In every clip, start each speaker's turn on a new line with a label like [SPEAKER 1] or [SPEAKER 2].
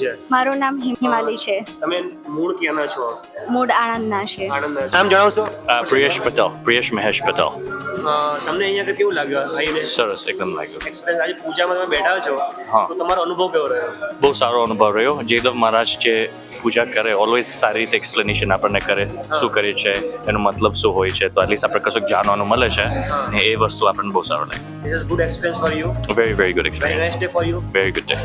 [SPEAKER 1] છે?
[SPEAKER 2] મારું નામ હિમાલી છે.
[SPEAKER 1] તમે મૂળ ક્યાંના છો?
[SPEAKER 2] મૂળ આણંદના છે.
[SPEAKER 1] આણંદના. નામ જણાવશો?
[SPEAKER 3] પ્રિયેશ પટેલ, પ્રિયેશ મહેશ પટેલ.
[SPEAKER 1] તમને અહીંયા આગળ કેવું લાગ્યું આવીને?
[SPEAKER 3] સરસ એકદમ લાગ્યું.
[SPEAKER 1] એક્સપિરિયન્સ આજે પૂજામાં તમે બેઠા છો
[SPEAKER 3] હા.
[SPEAKER 1] તો તમારો અનુભવ કેવો રહ્યો?
[SPEAKER 3] બહુ સારો અનુભવ રહ્યો. જયદેવ મહારાજ જે પૂજા કરે ઓલવેઝ સારી રીતે એક્સપ્લેનેશન આપણને કરે શું કરે છે, એનો મતલબ શું હોય છે, તો એટલીસ્ટ આપણે કશું જાણવાનું મળે છે ને એ વસ્તુ આપણને બહુ સારું લાગે.
[SPEAKER 1] This is good experience for you.
[SPEAKER 3] Very very good
[SPEAKER 1] Very
[SPEAKER 3] experience.
[SPEAKER 1] nice day for you.
[SPEAKER 3] Very good day.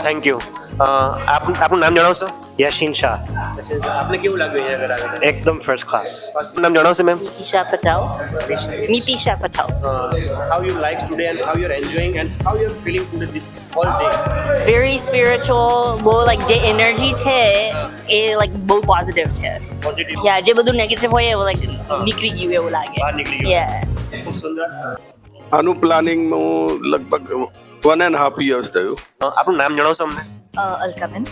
[SPEAKER 1] Thank you. આપનું નામ જણાવશો?
[SPEAKER 4] યશિન શાહ,
[SPEAKER 1] આપને કેવું લાગ્યું અહીંયા આગળ આવીને?
[SPEAKER 4] એકદમ ફર્સ્ટ ક્લાસ.
[SPEAKER 1] નામ જણાવશો ma'am?
[SPEAKER 5] Nitisha Patel. Nitisha Patel.
[SPEAKER 1] How you like today and how you're enjoying and how you're feeling today this whole day?
[SPEAKER 5] Very spiritual. બહુ like જે એનર્જી છે એ like બહુ પોઝિટિવ છે.
[SPEAKER 1] Positive.
[SPEAKER 5] Yeah, જે બધું negative હોય એવું like નીકળી ગયું એવું લાગે.
[SPEAKER 1] બહાર નીકળી ગયું.
[SPEAKER 5] Yeah.
[SPEAKER 1] ખૂબ સુંદર.
[SPEAKER 6] આનું પ્લાનિંગનું લગભગ 1.5 years થયું.
[SPEAKER 1] આપનું નામ જણાવશો અમને?
[SPEAKER 5] અલકાબેન.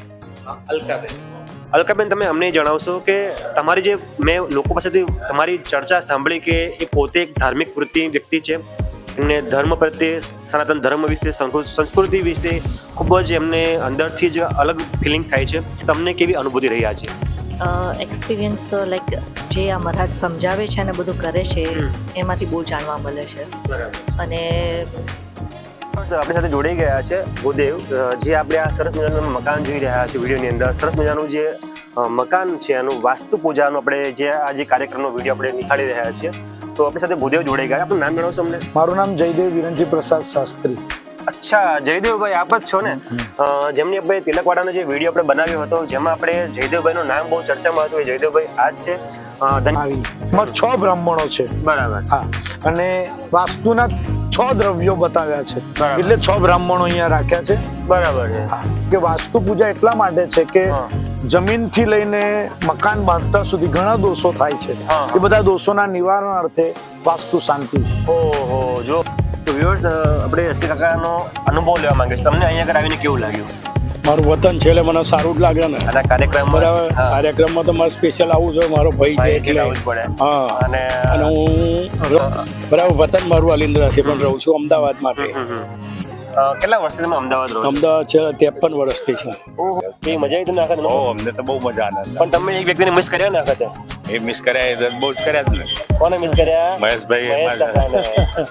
[SPEAKER 1] અલકાબેન. અલકાબેન, તમે અમને જણાવશો કે તમારી જે મેં લોકો પાસેથી તમારી ચર્ચા સાંભળી કે એ પોતે એક ધાર્મિક વૃત્તિ વ્યક્તિ છે, એમને ધર્મ પ્રત્યે સનાતન ધર્મ વિશે સંસ્કૃતિ વિશે ખૂબ જ એમને અંદરથી જ અલગ ફિલિંગ થાય છે. તમને કેવી અનુભૂતિ રહી આજે?
[SPEAKER 7] એક્સપિરિયન્સ તો લાઈક જે આ મહારાજ સમજાવે છે અને બધું કરે છે એમાંથી બહુ જાણવા મળે છે. અને
[SPEAKER 1] આપણી સાથે જોડાઈ ગયા છે ભૂદેવ, જે આપણે આ સરસ મજાનું મકાન જોઈ રહ્યા છે વિડીયોની અંદર. સરસ મજાનું જે મકાન છે એનું વાસ્તુ પૂજાનું આપણે જે આ જે કાર્યક્રમનો વિડીયો આપણે નિહાળી રહ્યા છીએ, તો આપણી સાથે ભૂદેવ જોડાઈ ગયા. આપનું નામ જણાવશો અમને?
[SPEAKER 8] મારું નામ જયદેવ વિરંજી પ્રસાદ શાસ્ત્રી.
[SPEAKER 1] અચ્છા, જયદેવભાઈ આપ જ છો ને? જેમની આપણે તિલકવાડાનો જે વિડીયો આપણે બનાવ્યો હતો જેમાં આપણે જયદેવભાઈનું નામ બહુ ચર્ચામાં હતું, એ જયદેવભાઈ આ જ છે.
[SPEAKER 8] એમાં 6 બ્રાહ્મણો છે.
[SPEAKER 1] બરાબર.
[SPEAKER 8] હા, અને વાસ્તુના 6 દ્રવ્યો બતાવ્યા છે, એટલે 6 બ્રાહ્મણો અહીંયા રાખ્યા છે.
[SPEAKER 1] બરાબર છે.
[SPEAKER 8] હા, કે વાસ્તુ પૂજા એટલા માટે છે કે જમીનથી લઈને મકાન બાંધતા સુધી ઘણા દોષો થાય છે. એ બધા દોષોના નિવારણ અર્થે વાસ્તુ શાંતિ છે.
[SPEAKER 1] ઓહો, જો વ્યુઅર્સ, આપણે રસી કાકાનો અનુભવ લેવા માંગે છે. તમને અહીંયા આગળ આવીને કેવું લાગ્યું?
[SPEAKER 8] મારું વતન છે એટલે મને સારું જ લાગે ને.
[SPEAKER 1] અને કાર્યક્રમ
[SPEAKER 8] બરાબર, કાર્યક્રમમાં તો મારે સ્પેશિયલ આવવું જોઈએ, મારો ભાઈ છે એટલે
[SPEAKER 1] આવવું જ પડે.
[SPEAKER 8] હા.
[SPEAKER 1] અને
[SPEAKER 8] હું બરાબર વતન મારું અલિન્દ્રાથી પણ રહું છું અમદાવાદ માટે.
[SPEAKER 1] કેટલા વર્ષથી તમે અમદાવાદ રહો છો?
[SPEAKER 8] અમદાવાદ છે 53 વર્ષથી છે.
[SPEAKER 1] ઓહો, એ મજા આવી તમને આખા?
[SPEAKER 3] અમને તો બહુ મજા આવે.
[SPEAKER 1] પણ તમે એક વ્યક્તિને મિસ કર્યા ને આખા?
[SPEAKER 3] એ મિસ કર્યા બહુ જ કર્યા જ ને.
[SPEAKER 1] કોને મિસ કર્યા?
[SPEAKER 3] મહેશભાઈ.
[SPEAKER 1] મહેશ કાકાને.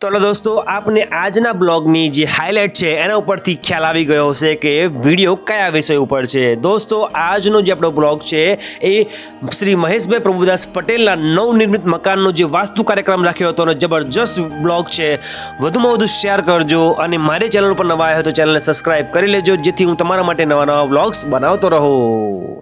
[SPEAKER 1] તો દોસ્તો, આપને આજના બ્લોગની જે હાઇલાઇટ છે એના ઉપરથી ખ્યાલ આવી ગયો હશે કે વિડીયો કયા વિષય ઉપર છે. દોસ્તો, આજનો જે આપણો બ્લોગ છે એ શ્રી મહેશભાઈ પ્રભુદાસ પટેલના નવનિર્મિત મકાનનો જે વાસ્તુ કાર્યક્રમ રાખ્યો હતો અને જબરજસ્ત બ્લોગ છે. વધુમાં વધુ શેર કરજો અને મારી ચેનલ ઉપર નવા આવ્યા હોય તો ચેનલને સબસ્ક્રાઈબ કરી લેજો, જેથી હું તમારા માટે નવા નવા બ્લોગ્સ બનાવતો રહું.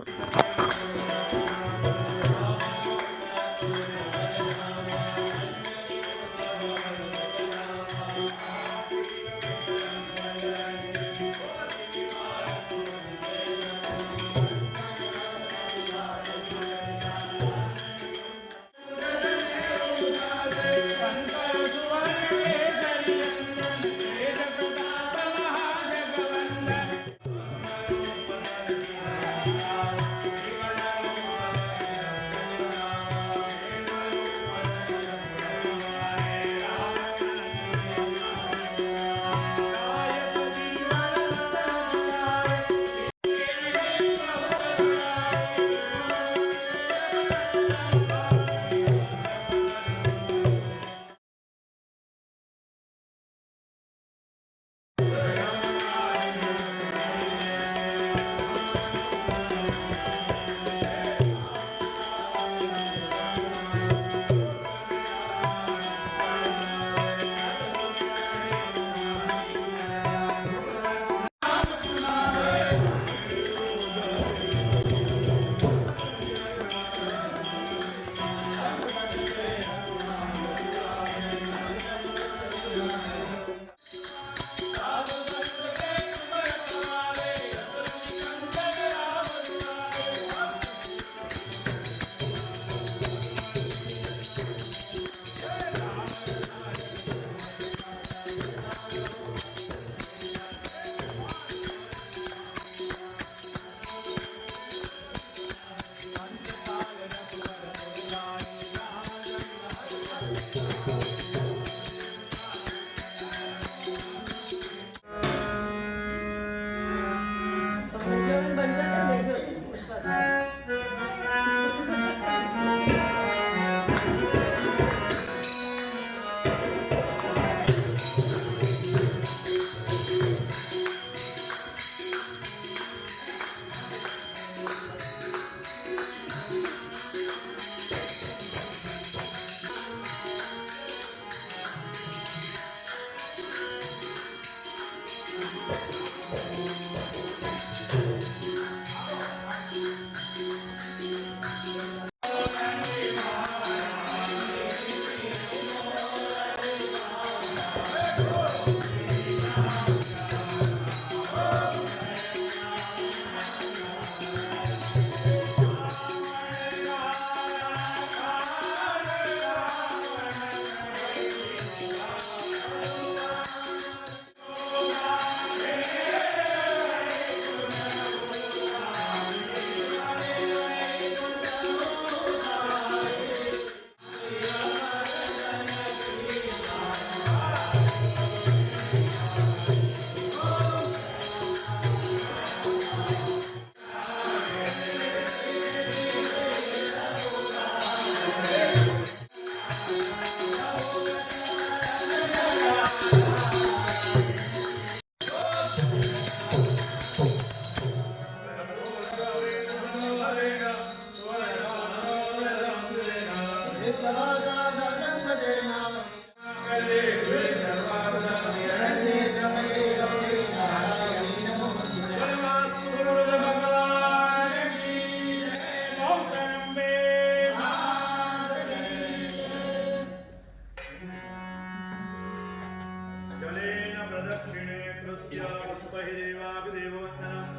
[SPEAKER 4] जलेन प्रदक्षिणे कृत्य पुष्पैः देवाभिदेववन्दनम्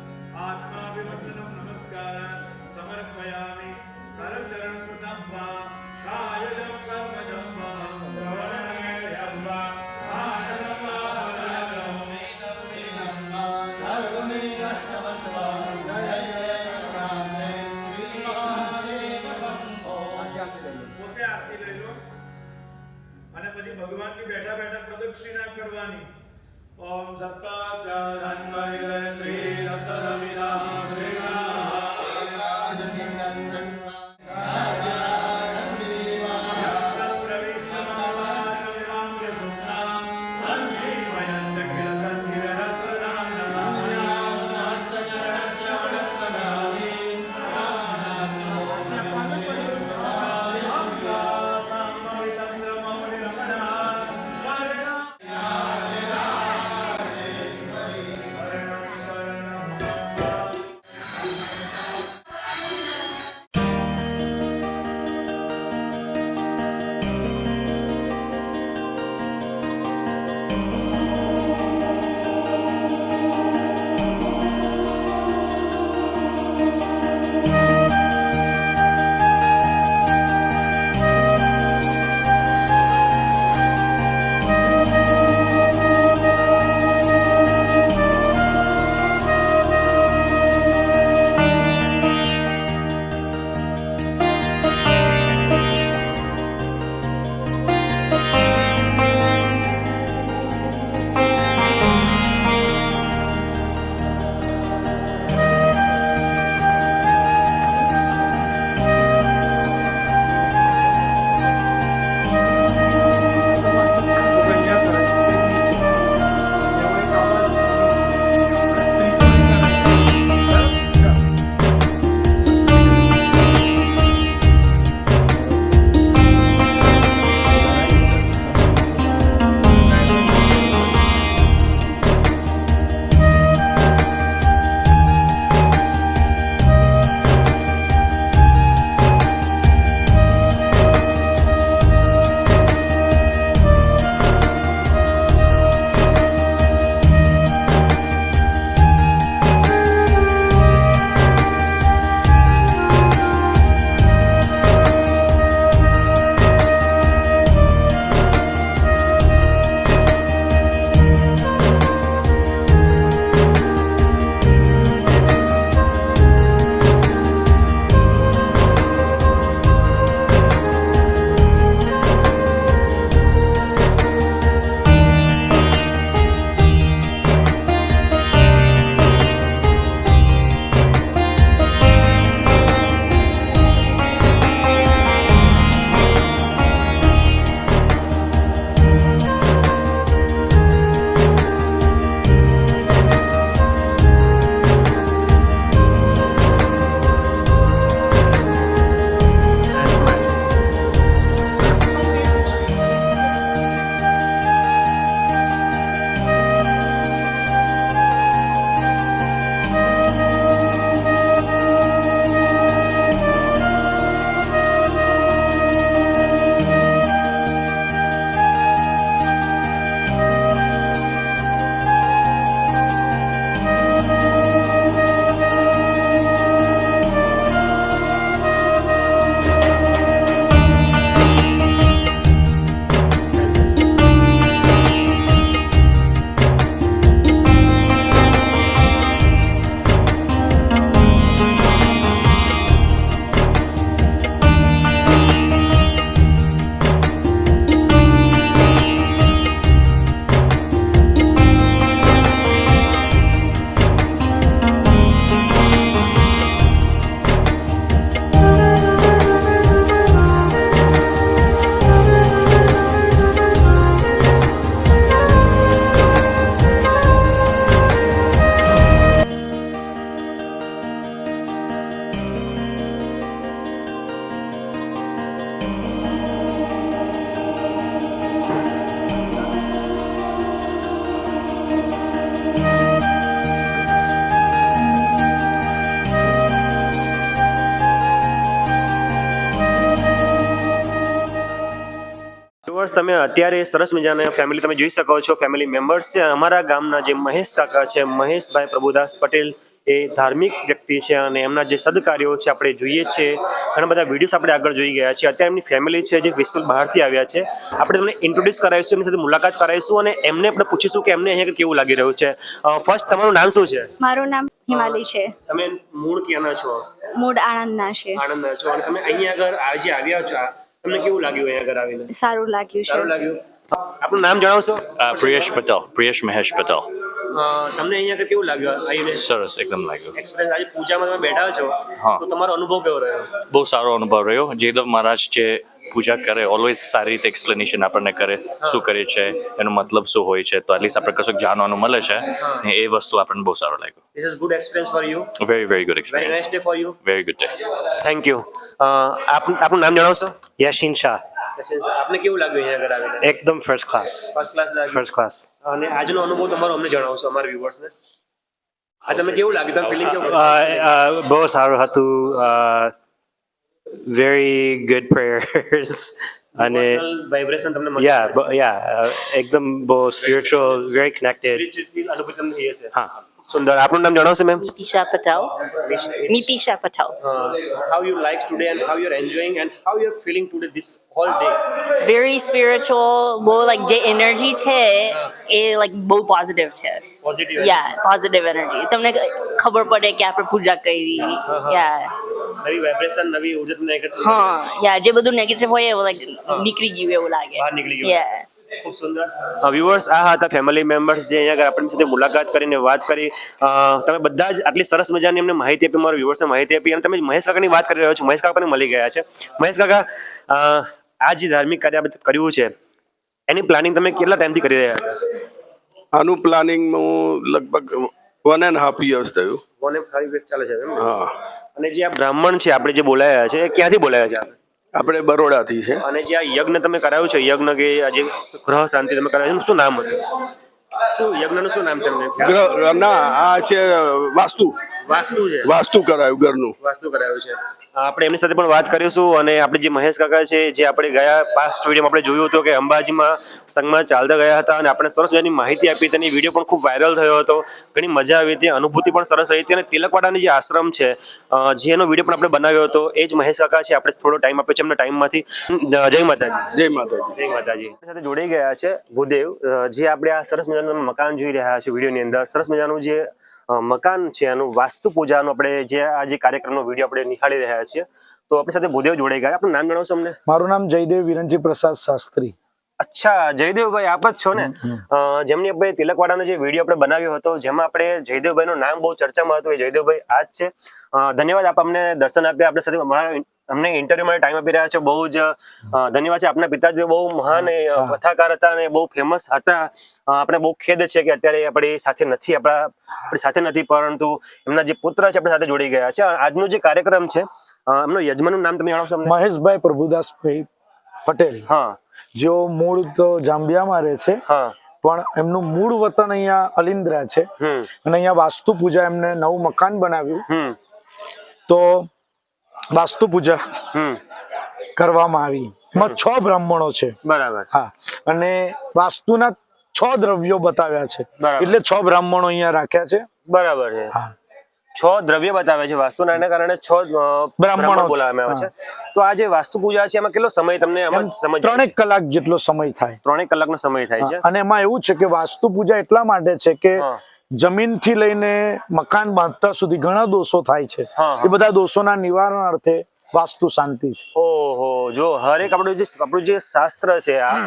[SPEAKER 4] आत्माभिवन्दनं नमस्कारान् समर्पयामि करचरण कृतं वा कायजं कर्मजं वा श्रवणमेयं वा मानसं वा बलागं वेदं वा सर्वमेव क्षमस्व પોતે આરતી લઈ લો અને પછી ભગવાનની બેઠા બેઠા પ્રદક્ષિણા કરવાની ઓમ સપ્તાચારન્વયત્રી શરણમ
[SPEAKER 1] વ્યુઅર્સ તમે અત્યારે સરસ મજાના ફેમિલી તમે જોઈ શકો છો, ફેમિલી મેમ્બર્સ છે. અમારા ગામના જે મહેશ કાકા છે, મહેશભાઈ પ્રભુદાસ પટેલ, એ ધાર્મિક વ્યક્તિ છે અને એમના જે સદકાર્યો છે આપણે જોઈએ છીએ. ઘણા બધા વિડીયોઝ આપણે આગળ જોઈ ગયા છીએ. અત્યારે એમની ફેમિલી છે જે વિશ્વ બહારથી આવ્યા છે. આપણે તમને ઇન્ટ્રોડ્યુસ કરાવીશું, એમની સાથે મુલાકાત કરાવીશું અને એમને આપણે પૂછીશું કે એમને અહીંયા કેવું લાગી રહ્યું છે. ફર્સ્ટ તમારું નામ શું છે?
[SPEAKER 2] મારું નામ હિમાલી છે.
[SPEAKER 1] તમે મૂળ ક્યાંના છો?
[SPEAKER 2] મૂળ આણંદના છે.
[SPEAKER 1] આણંદના છો અને તમે અહીંયા આગળ આજે આવ્યા છો, તમને કેવું લાગ્યું અહીંયા આગળ આવીને?
[SPEAKER 2] સારું લાગ્યું
[SPEAKER 1] સારું
[SPEAKER 2] છે.
[SPEAKER 1] લાગ્યું. આપનું નામ જણાવશો?
[SPEAKER 3] પ્રિયેશ પટેલ, પ્રિયેશ મહેશ પટેલ.
[SPEAKER 1] તમને અહીંયા આગળ કેવું લાગ્યું આવીને?
[SPEAKER 3] સરસ એકદમ લાગ્યું.
[SPEAKER 1] એક્સપિરિયન્સ આજે પૂજામાં તમે બેઠા છો
[SPEAKER 3] હા.
[SPEAKER 1] તો તમારો અનુભવ કેવો રહ્યો?
[SPEAKER 3] બહુ સારો અનુભવ રહ્યો. જયદેવ મહારાજ જે પૂજા કરે ઓલવેઝ સારી રીતે એક્સપ્લેનેશન આપણને કરે શું કરે છે, એનો મતલબ શું હોય છે, તો એટલીસ્ટ આપણે કશું જાણવાનું મળે છે. ને એ વસ્તુ આપણને બહુ સારું લાગ્યું.
[SPEAKER 1] This is good experience for you.
[SPEAKER 3] Very very good
[SPEAKER 1] Very
[SPEAKER 3] experience.
[SPEAKER 1] nice day for you.
[SPEAKER 3] Very good day.
[SPEAKER 1] Thank you. આપનું નામ જણાવશો?
[SPEAKER 9] યશિન શાહ.
[SPEAKER 1] આપને કેવું લાગ્યું અહીંયા આગળ આવીને?
[SPEAKER 9] એકદમ ફર્સ્ટ ક્લાસ.
[SPEAKER 1] ફર્સ્ટ ક્લાસ લાગ્યું.
[SPEAKER 9] First class.
[SPEAKER 1] અને આજનો અનુભવ તમારો અમને જણાવશો, અમારા વ્યુઅર્સને. આ તમે કેવું લાગ્યું? તમે ફિલિંગ કેવું કર્યું?
[SPEAKER 9] બહુ સારું હતું. વેરી ગુડ પ્રેયર્સ અને
[SPEAKER 1] વાઇબ્રેશન તમને મળ્યું?
[SPEAKER 9] યા એકદમ બહુ સ્પિરિચ્યુઅલ, વેરી કનેક્ટેડ.
[SPEAKER 1] Spiritual અનુભૂતિ તમને થઈ હશે.
[SPEAKER 9] હા.
[SPEAKER 1] સુંદર. આપનું નામ જણાવશો ma'am?
[SPEAKER 5] Nitisha Patel. Nitisha Patel.
[SPEAKER 1] How you like today and how you're enjoying and how you're feeling today this whole day?
[SPEAKER 5] Very spiritual. બહુ like જે એનર્જી છે એ like બહુ પોઝિટિવ છે.
[SPEAKER 1] Positive.
[SPEAKER 5] યા પોઝિટિવ એનર્જી. તમને ખબર પડે કે આપણે પૂજા કરી. યા
[SPEAKER 1] નવી વાઇબ્રેશન, નવી ઉર્જા તમને એકત્રિત
[SPEAKER 5] હા યા જે બધું નેગેટિવ હોય એવું like નીકળી ગયું એવું લાગે.
[SPEAKER 1] બહાર નીકળી ગયું.
[SPEAKER 5] યા
[SPEAKER 1] ખૂબ સુંદર. વ્યુઅર્સ, આ હતા ફેમિલી મેમ્બર્સ જે અહીંયા આપણી સાથે મુલાકાત કરીને વાત કરી. તમે બધા જ આટલી સરસ મજાની એમને માહિતી આપી, મારા વ્યુઅર્સને માહિતી આપી. અને તમે મહેશ કાકાની વાત કરી રહ્યો છો, મહેશ કાકા પણ મળી ગયા છે. મહેશ કાકા, આ જે ધાર્મિક કાર્ય આપણે કર્યું છે એની પ્લાનિંગ તમે કેટલા ટાઈમથી કરી રહ્યા હતા?
[SPEAKER 6] આનું પ્લાનિંગ હું લગભગ 1.5 years થયું.
[SPEAKER 1] 1.5 years ચાલે છે એમ?
[SPEAKER 6] હા.
[SPEAKER 1] અને જે આ બ્રાહ્મણ છે આપણે જે બોલાયા છે એ ક્યાંથી બોલાયા છે આપણે?
[SPEAKER 6] આપણે બરોડાથી છે.
[SPEAKER 1] અને જે આ યજ્ઞ તમે કરાવ્યું છે, યજ્ઞ કે આ જે ગ્રહ શાંતિ તમે કરાવ્યું છે, શું નામ હતું? શું યજ્ઞનું શું નામ તમને?
[SPEAKER 6] ના, આ છે વાસ્તુ.
[SPEAKER 1] વાસ્તુ છે.
[SPEAKER 6] વાસ્તુ કરાયું ઘરનું.
[SPEAKER 1] વાસ્તુ કરાવ્યું છે. આપણે એમની સાથે પણ વાત કરીશું. અને આપણે જે મહેશ કાકા છે, જે આપણે ગયા પાસ્ટ વિડીયોમાં આપણે જોયું હતું કે અંબાજીમાં સંગમાં ચાલતા ગયા હતા અને આપણે સરસ મજાની માહિતી આપી. તેની વિડીયો પણ ખૂબ વાયરલ થયો હતો. ઘણી મજા આવી હતી, અનુભૂતિ પણ સરસ રહી હતી. અને તિલકવાડાની જે આશ્રમ છે, જેનો વિડીયો પણ આપણે બનાવ્યો હતો, એ જ મહેશ કાકા છે. આપણે થોડો ટાઈમ આપ્યો છે એમના ટાઈમમાંથી. જય માતાજી.
[SPEAKER 6] જય માતાજી.
[SPEAKER 1] જય માતાજી. આપણી સાથે જોડાઈ ગયા છે ભૂદેવ, જે આપણે આ સરસ મજાનું મકાન જોઈ રહ્યા છે વિડીયોની અંદર. સરસ મજાનું જે મકાન છે એનું વાસ્તુ પૂજાનું આપણે જે આ જે કાર્યક્રમનો વિડીયો આપણે નિહાળી રહ્યા છીએ. તો આપણી સાથે ભૂદેવ જોડાઈ ગયા. આપનું નામ જણાવશો અમને?
[SPEAKER 8] મારું નામ જયદેવ વિરંજી પ્રસાદ શાસ્ત્રી.
[SPEAKER 1] અચ્છા, જયદેવભાઈ આપ જ છો ને? જેમની આપણે તિલકવાડાનો જે વિડીયો આપણે બનાવ્યો હતો, જેમાં આપણે જયદેવભાઈનું નામ બહુ ચર્ચામાં હતું, એ જયદેવભાઈ આ જ છે. ધન્યવાદ, આપ અમને દર્શન આપ્યા, આપણી સાથે અમને ઇન્ટરવ્યુ માટે ટાઈમ આપી રહ્યા છો. બહુ જ ધન્યવાદ છે. આપના પિતાજી બહુ મહાન કથાકાર હતા અને બહુ ફેમસ હતા. આપણે બહુ ખેદ છે કે અત્યારે આપણી સાથે નથી, પરંતુ એમના જે પુત્ર છે આપણી સાથે જોડી ગયા છે. આજનો જે કાર્યક્રમ છે એમનો યજમાનનું નામ તમે જણાવશો અમને?
[SPEAKER 8] મહેશભાઈ પ્રભુદાસભાઈ પટેલ.
[SPEAKER 1] હા.
[SPEAKER 8] જેઓ મૂળ તો જાંબિયામાં રહે છે,
[SPEAKER 1] હા.
[SPEAKER 8] પણ એમનું મૂળ વતન અહીંયા અલિન્દ્રા છે. અને અહીંયા વાસ્તુ પૂજા એમને નવું મકાન બનાવ્યું, તો વાસ્તુ પૂજા કરવામાં આવી. એમાં 6 બ્રાહ્મણો છે.
[SPEAKER 1] બરાબર.
[SPEAKER 8] હા. અને વાસ્તુના 6 દ્રવ્યો બતાવ્યા છે,
[SPEAKER 1] બરાબર.
[SPEAKER 8] એટલે 6 બ્રાહ્મણો અહીંયા રાખ્યા છે.
[SPEAKER 1] બરાબર છે.
[SPEAKER 8] હા.
[SPEAKER 1] 6 દ્રવ્ય બતાવે છે વાસ્તુના, એના કારણે 6 બ્રાહ્મણો બોલાવવામાં આવે છે. તો આ જે વાસ્તુ પૂજા છે એમાં કેટલો સમય તમને આમાં સમજ?
[SPEAKER 8] 3 કલાક જેટલો સમય થાય.
[SPEAKER 1] 3 કલાકનો સમય થાય છે.
[SPEAKER 8] અને એમાં એવું છે કે વાસ્તુ પૂજા એટલા માટે છે કે જમીનથી લઈને મકાન બાંધતા સુધી ઘણા દોષો થાય છે. એ બધા દોષોના નિવારણ અર્થે વાસ્તુ શાંતિ છે.
[SPEAKER 1] ઓહો, જો હરેક આપણું જે શાસ્ત્ર છે, આ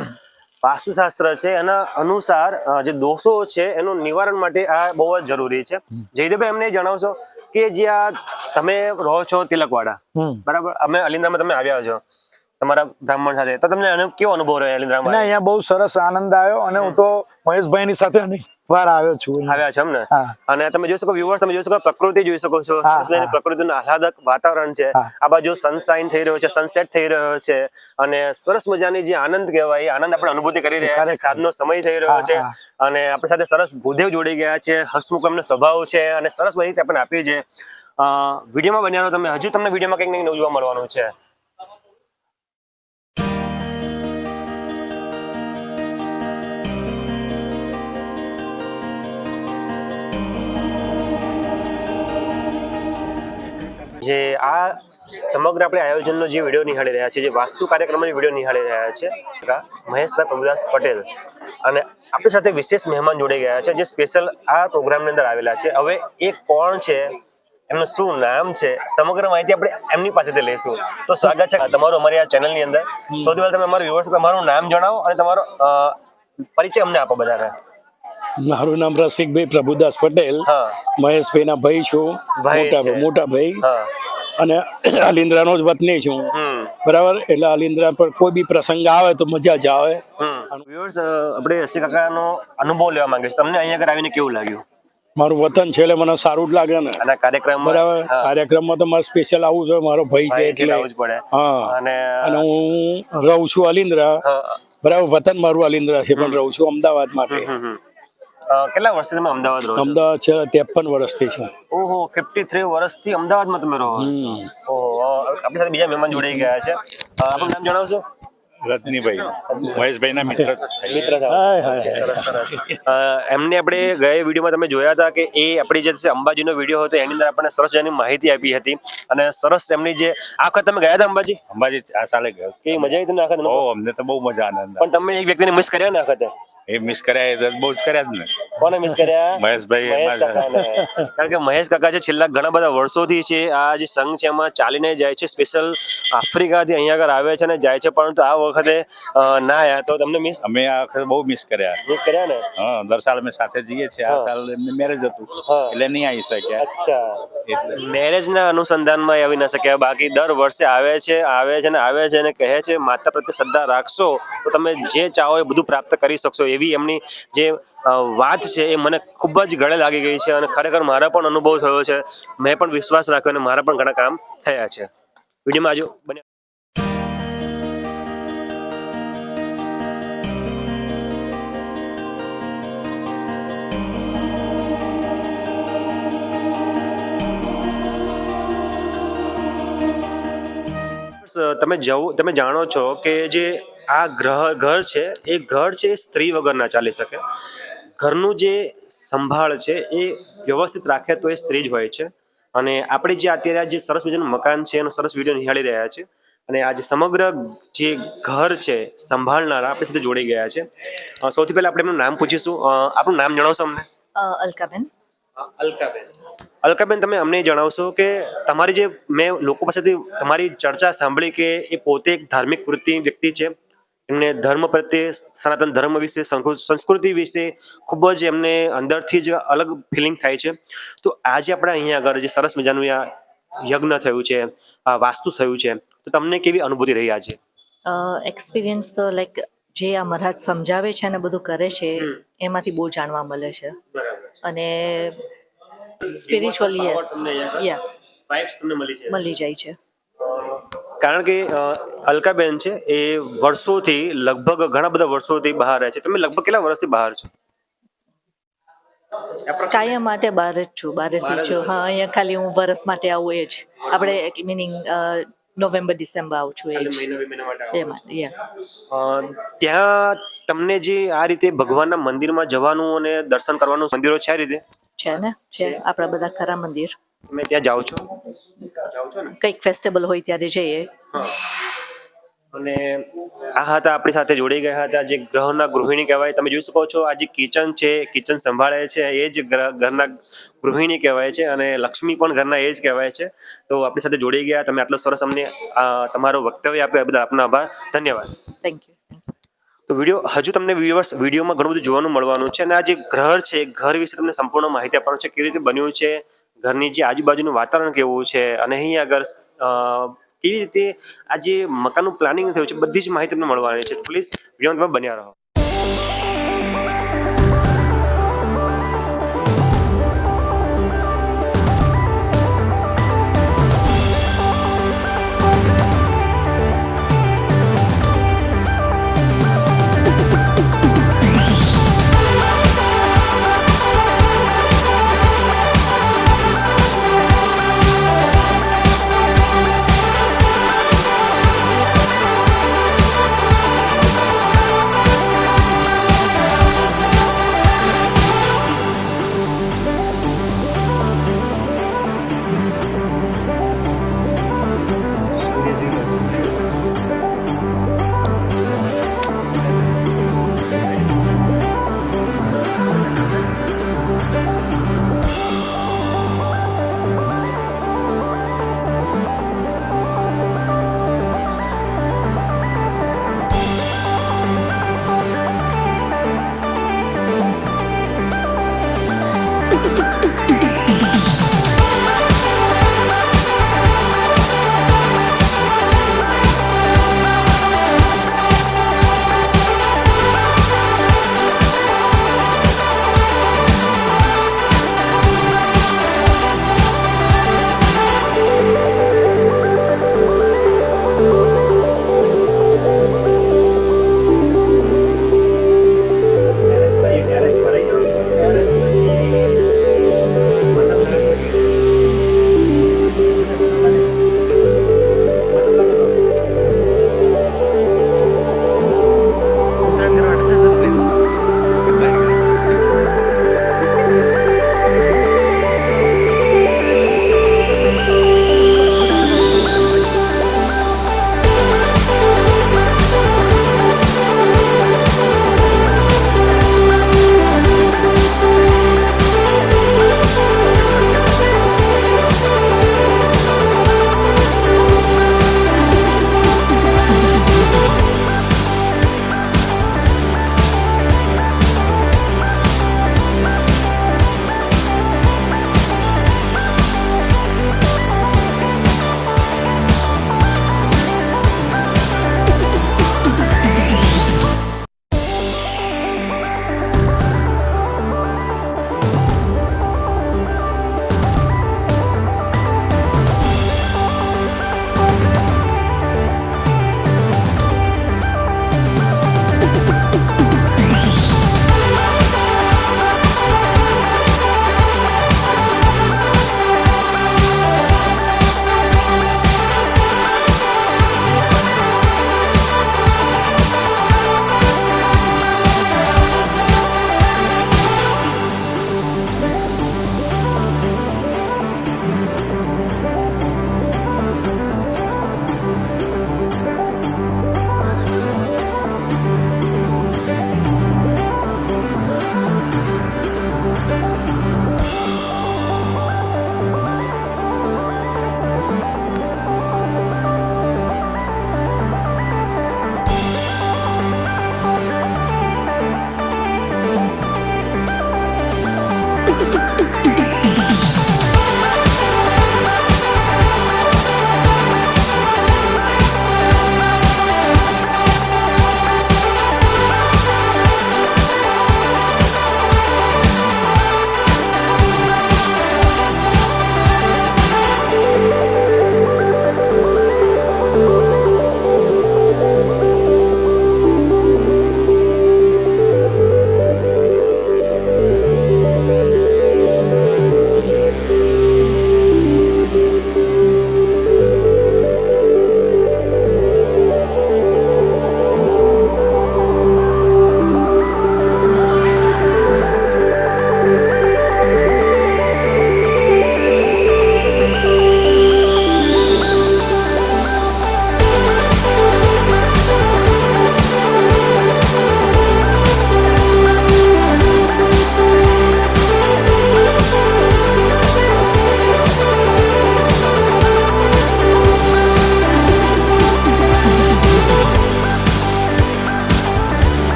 [SPEAKER 1] વાસ્તુશાસ્ત્ર છે, એના અનુસાર જે દોષો છે એનું નિવારણ માટે આ બહુ જ જરૂરી છે. જયદેવભાઈ એમને જણાવશો કે જ્યાં તમે રહો છો તિલકવાડા, બરાબર, અમે અલિન્દ્રામાં તમે આવ્યા છો તમારા બ્રાહ્મણ સાથે, તો તમને કેવો અનુભવ રહ્યો અલિન્દ્રામાં?
[SPEAKER 8] અહીંયા બહુ સરસ આનંદ આવ્યો. અને હું તો મહેશભાઈની સાથે અનેક વાર આવ્યો છું.
[SPEAKER 1] આવ્યા છો એમ ને? અને તમે જોઈ શકો વ્યુઅર્સ, તમે જોઈ શકો પ્રકૃતિ જોઈ શકો છો. પ્રકૃતિનું આહલાદક વાતાવરણ છે. આ બાજુ સનશાઇન થઈ રહ્યો છે, સનસેટ થઈ રહ્યો છે, અને સરસ મજાની જે આનંદ કહેવાય, આનંદ આપણે અનુભૂતિ કરી રહ્યા છે. સાંજનો સમય થઈ રહ્યો છે અને આપણી સાથે સરસ ભૂદેવ જોડી ગયા છે. હસમુખ એમનો સ્વભાવ છે અને સરસ માહિતી આપણને આપી છે. વિડીયોમાં બન્યા રહો તમે. હજુ તમને વિડીયોમાં કંઈક નવું જોવા મળવાનું છે. જે આ સમગ્ર આપણે આયોજનનો જે વિડીયો નિહાળી રહ્યા છે, જે વાસ્તુ કાર્યક્રમનો વિડીયો નિહાળી રહ્યા છે, મહેશભાઈ પ્રભુદાસ પટેલ, અને આપણી સાથે વિશેષ મહેમાન જોડાઈ ગયા છે જે સ્પેશિયલ આ પ્રોગ્રામની અંદર આવેલા છે. હવે એ કોણ છે, એમનું શું નામ છે, સમગ્ર માહિતી આપણે એમની પાસેથી લઈશું. તો સ્વાગત છે તમારું અમારી આ ચેનલની અંદર. સૌથી પહેલા તમે અમારા વ્યુઅર્સ તમારું નામ જણાવો અને તમારો પરિચય અમને આપો બધાને.
[SPEAKER 8] મારું નામ રસિકભાઈ પ્રભુદાસ પટેલ,
[SPEAKER 1] હા.
[SPEAKER 8] મહેશભાઈના ભાઈ છું,
[SPEAKER 1] ભાઈ છે.
[SPEAKER 8] મોટા ભાઈ,
[SPEAKER 1] હા.
[SPEAKER 8] અને અલિન્દ્રાનો જ વતની છું. બરાબર, એટલે અલિન્દ્રા પર કોઈ બી પ્રસંગ આવે તો મજા જ આવે.
[SPEAKER 1] વ્યુઅર્સ, આપણે રસિક કાકાનો અનુભવ લેવા માંગીએ છીએ. તમને અહીંયા આગળ આવીને કેવું લાગ્યું?
[SPEAKER 8] મારું વતન છે એટલે મને સારું જ લાગે ને.
[SPEAKER 1] અને કાર્યક્રમમાં
[SPEAKER 8] બરાબર, કાર્યક્રમમાં તો મારે સ્પેશિયલ આવવું જોઈએ, મારો ભાઈ છે એટલે
[SPEAKER 1] આવવું જ પડે.
[SPEAKER 8] હા.
[SPEAKER 1] અને
[SPEAKER 8] અને હું રહું છું અલિન્દ્રા, બરાબર, વતન મારું અલિન્દ્રા છે પણ રહું છું અમદાવાદ માટે.
[SPEAKER 1] કેટલા વર્ષથી તમે અમદાવાદ રહો છો?
[SPEAKER 8] અમદાવાદ છે 53 વર્ષથી છે.
[SPEAKER 1] ઓહો, 53 વર્ષથી અમદાવાદમાં તમે રહો છો. ઓહો, આપણી સાથે બીજા મહેમાન જોડાઈ ગયા છે. આપનું નામ જણાવશો?
[SPEAKER 10] રજનીભાઈ, મહેશભાઈના મિત્ર.
[SPEAKER 1] સરસ સરસ. એમને આપણે ગયા વિડીયોમાં તમે જોયા હતા કે એ આપણી જે અંબાજીનો વિડીયો હતો એની અંદર આપણને સરસ મજાની માહિતી આપી હતી, અને સરસ એમની જે આ વખત તમે ગયા હતા અંબાજી?
[SPEAKER 10] અંબાજી આ સાલે ગયો.
[SPEAKER 1] કેવી મજા આવી તમને આ વખત?
[SPEAKER 10] ઓ, અમને તો બહુ મજા આનંદ.
[SPEAKER 1] પણ તમે એક વ્યક્તિને મિસ કર્યા ને આ વખતે?
[SPEAKER 10] એ મિસ કર્યા, એ બહુ જ કર્યા જ ને.
[SPEAKER 1] કોને મિસ કર્યા?
[SPEAKER 10] મહેશભાઈ.
[SPEAKER 1] મહેશ કાકાને. કારણ કે મહેશ કાકા છે છેલ્લા ઘણા બધા વર્ષોથી છે આ જે સંઘ છે એમાં ચાલીને જાય છે, સ્પેશિયલ આફ્રિકાથી અહીંયા આગળ આવે છે અને જાય છે, પરંતુ આ વખતે ના આવ્યા. તો તમને મિસ?
[SPEAKER 10] અમે આ વખતે બહુ મિસ કર્યા.
[SPEAKER 1] મિસ કર્યા ને?
[SPEAKER 10] હા, દર સાલ અમે સાથે જઈએ છીએ. આ સાલ એમને મેરેજ હતું એટલે નહીં આવી શક્યા.
[SPEAKER 1] અચ્છા, મેરેજના અનુસંધાનમાં આવી ન શક્યા. બાકી દર વર્ષે આવે છે અને કહે છે માતા પ્રત્યે શ્રદ્ધા રાખશો તો તમે જે ચાહો એ બધું પ્રાપ્ત કરી શકશો. એવી એમની જે વાત છે એ મને ખૂબ જ ગળે લાગી ગઈ છે, અને ખરેખર મારા પણ અનુભવ થયો છે. મેં પણ વિશ્વાસ રાખ્યો અને મારા પણ ઘણા કામ થયા છે. વિડીયોમાં આજો બને. તમે જાણો છો કે જે આ ઘર છે એ સ્ત્રી વગર ના ચાલી શકે. ઘરનું જે સંભાળ છે એ વ્યવસ્થિત રાખે તો એ સ્ત્રી જ હોય છે. અને આપણે જે અત્યારે જે સરસ મજાનું મકાન છે એનો સરસ વિડીયો નિહાળી રહ્યા છે, અને આ જે સમગ્ર જે ઘર છે સંભાળનારા આપણી સાથે જોડાઈ ગયા છે. સૌથી પહેલા આપણે એમનું નામ પૂછીશું. આપનું નામ જણાવશો અમને?
[SPEAKER 7] અલકાબેન.
[SPEAKER 1] અલકાબેન, તમે અમને જણાવશો કે તમારી જે મેં લોકો પાસેથી તમારી ચર્ચા સાંભળી કે એ પોતે એક ધાર્મિક વૃત્તિ વ્યક્તિ છે, એમને ધર્મ પ્રત્યે, સનાતન ધર્મ વિશે, સંસ્કૃતિ વિશે ખૂબ જ એમને અંદરથી જ અલગ ફિલિંગ થાય છે. તો આજે આપણે અહીંયા આગળ જે સરસ મજાનું આ યજ્ઞ થયું છે, આ વાસ્તુ થયું છે, તો તમને કેવી અનુભૂતિ રહી આજે?
[SPEAKER 7] એક્સપિરિયન્સ તો લાઈક જે આ મહારાજ સમજાવે છે અને બધું કરે છે એમાંથી બહુ જાણવા મળે છે. અને સ્પિરિચ્યુઅલી મળી જાય છે.
[SPEAKER 1] કારણ કે અલકાબેન છે એ વર્ષોથી, લગભગ ઘણા બધા વર્ષોથી બહાર રહે છે. તમે લગભગ કેટલા વર્ષથી બહાર છો?
[SPEAKER 7] કાયમ માટે બહાર જ છું, બહારથી છું. હા, અહીંયા ખાલી હું વરસ માટે આવું એ જ. આપણે મિનિંગ નવેમ્બર ડિસેમ્બર આવું છું એ જ.
[SPEAKER 1] ત્યાં તમને જે આ રીતે ભગવાનના મંદિરમાં જવાનું અને દર્શન કરવાનું મંદિરો છે આ રીતે
[SPEAKER 7] છે ને, છે આપણા બધા ખરા મંદિર.
[SPEAKER 1] તમે ત્યાં જાઓ છો?
[SPEAKER 7] કંઈક ફેસ્ટિવલ હોય ત્યારે જઈએ.
[SPEAKER 1] અને આ હતા આપણી સાથે જોડાઈ ગયા હતા જે ઘરના ગૃહિણી કહેવાય. તમે જોઈ શકો છો આ જે કિચન છે, કિચન સંભાળે છે એ જ ઘરના ગૃહિણી કહેવાય છે, અને લક્ષ્મી પણ ઘરના એ જ કહેવાય છે. તો આપણી સાથે જોડાઈ ગયા. તમે આટલો સરસ અમને તમારો વક્તવ્ય આપ્યો એ બદલ આપનો આભાર, ધન્યવાદ.
[SPEAKER 7] Thank you.
[SPEAKER 1] તો હજુ તમને વિડીયોમાં ઘણું બધું જોવાનું મળવાનું છે, અને આ જે ઘર છે, ઘર વિશે તમને સંપૂર્ણ માહિતી આપવાનું છે, કેવી રીતે બન્યું છે, ઘરની જે આજુબાજુનું વાતાવરણ કેવું છે, અને અહીં આગળ કેવી રીતે આ જે મકાનનું પ્લાનિંગ થયું છે, બધી જ માહિતી તમને મળવાની છે. તો પ્લીઝ વિડીયોમાં તમે બન્યા રહો.